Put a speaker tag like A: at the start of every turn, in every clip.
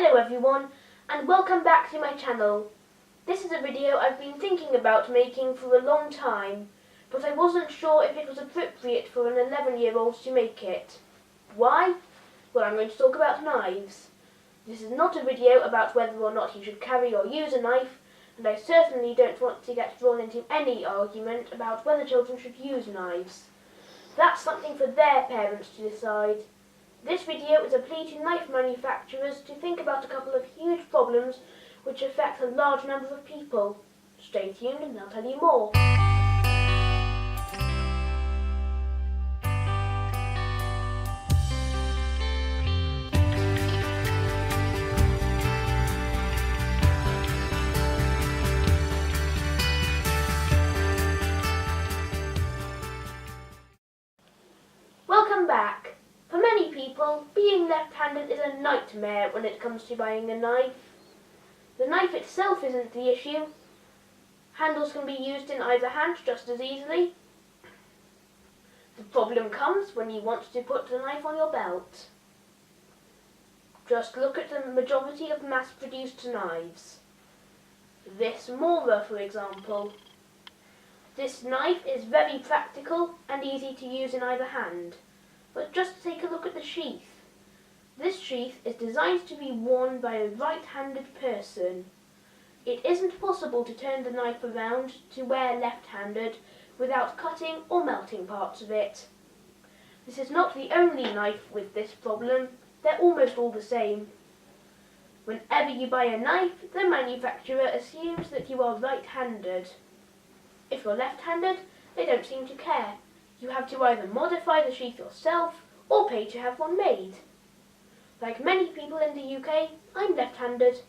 A: Hello everyone, and welcome back to my channel. This is a video I've been thinking about making for a long time, but I wasn't sure if it was appropriate for an 11-year-old to make it. Why? Well, I'm going to talk about knives. This is not a video about whether or not you should carry or use a knife, and I certainly don't want to get drawn into any argument about whether children should use knives. That's something for their parents to decide. This video is a plea to knife manufacturers to think about a couple of huge problems which affect a large number of people. Stay tuned and I'll tell you more. Welcome back. For many people, being left-handed is a nightmare when it comes to buying a knife. The knife itself isn't the issue. Handles can be used in either hand just as easily. The problem comes when you want to put the knife on your belt. Just look at the majority of mass-produced knives. This Mora, for example. This knife is very practical and easy to use in either hand. But just take a look at the sheath. This sheath is designed to be worn by a right-handed person. It isn't possible to turn the knife around to wear left-handed without cutting or melting parts of it. This is not the only knife with this problem. They're almost all the same. Whenever you buy a knife, the manufacturer assumes that you are right-handed. If you're left-handed, they don't seem to care. You have to either modify the sheath yourself or pay to have one made. Like many people in the UK, I'm left-handed.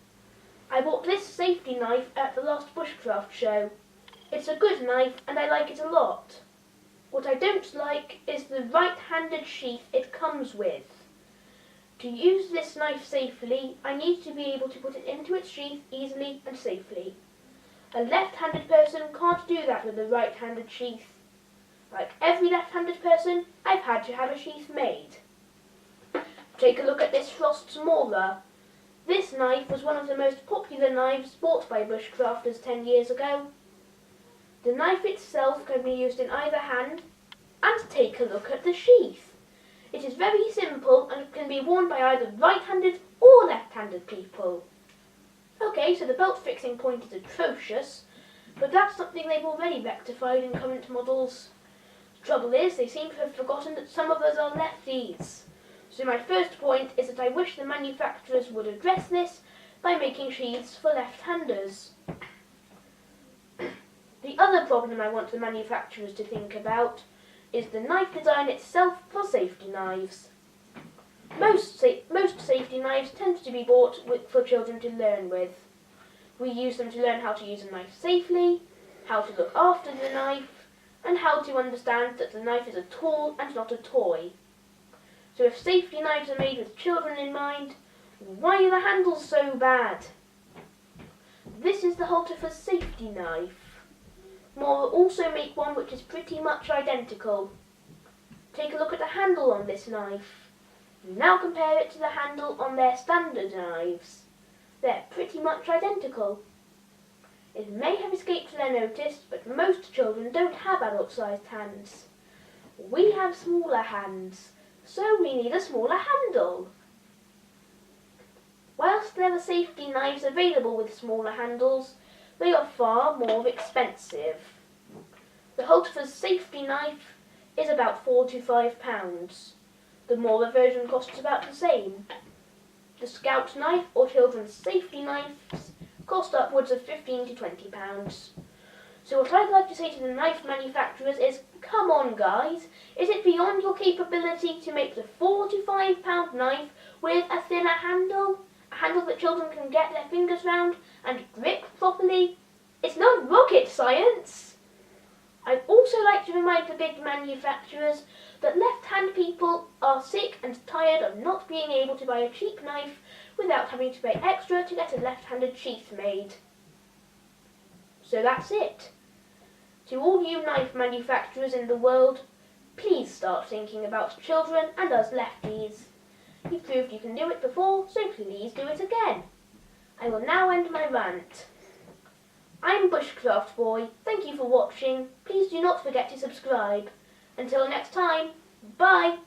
A: I bought this safety knife at the last Bushcraft show. It's a good knife and I like it a lot. What I don't like is the right-handed sheath it comes with. To use this knife safely, I need to be able to put it into its sheath easily and safely. A left-handed person can't do that with a right-handed sheath. Like every left-handed person, I've had to have a sheath made. Take a look at this Frost's Mora. This knife was one of the most popular knives bought by bushcrafters 10 years ago. The knife itself can be used in either hand, and take a look at the sheath. It is very simple and can be worn by either right-handed or left-handed people. Okay, so the belt fixing point is atrocious, but that's something they've already rectified in current models. The trouble is, they seem to have forgotten that some of us are lefties. So my first point is that I wish the manufacturers would address this by making sheaths for left-handers. The other problem I want the manufacturers to think about is the knife design itself for safety knives. Most safety knives tend to be bought for children to learn with. We use them to learn how to use a knife safely, how to look after the knife, and how to understand that the knife is a tool and not a toy. So if safety knives are made with children in mind, why are the handles so bad? This is the Halter's safety knife. Mora also make one which is pretty much identical. Take a look at the handle on this knife. Now compare it to the handle on their standard knives. They're pretty much identical. It may have escaped their notice, but most children don't have adult-sized hands. We have smaller hands, so we need a smaller handle. Whilst there are safety knives available with smaller handles, they are far more expensive. The Halter's safety knife is about £4 to £5. The Mora version costs about the same. The Scout knife or children's safety knives cost upwards of £15 to £20. So what I'd like to say to the knife manufacturers is, come on guys, is it beyond your capability to make the £4 to £5 knife with a thinner handle? A handle that children can get their fingers round and grip properly? It's not rocket science! I'd also like to remind the big manufacturers that left-hand people are sick and tired of not being able to buy a cheap knife without having to pay extra to get a left-handed sheath made. So that's it. To all you knife manufacturers in the world, please start thinking about children and us lefties. You've proved you can do it before, so please do it again. I will now end my rant. I'm Bushcraft Boy. Thank you for watching. Please do not forget to subscribe. Until next time, bye!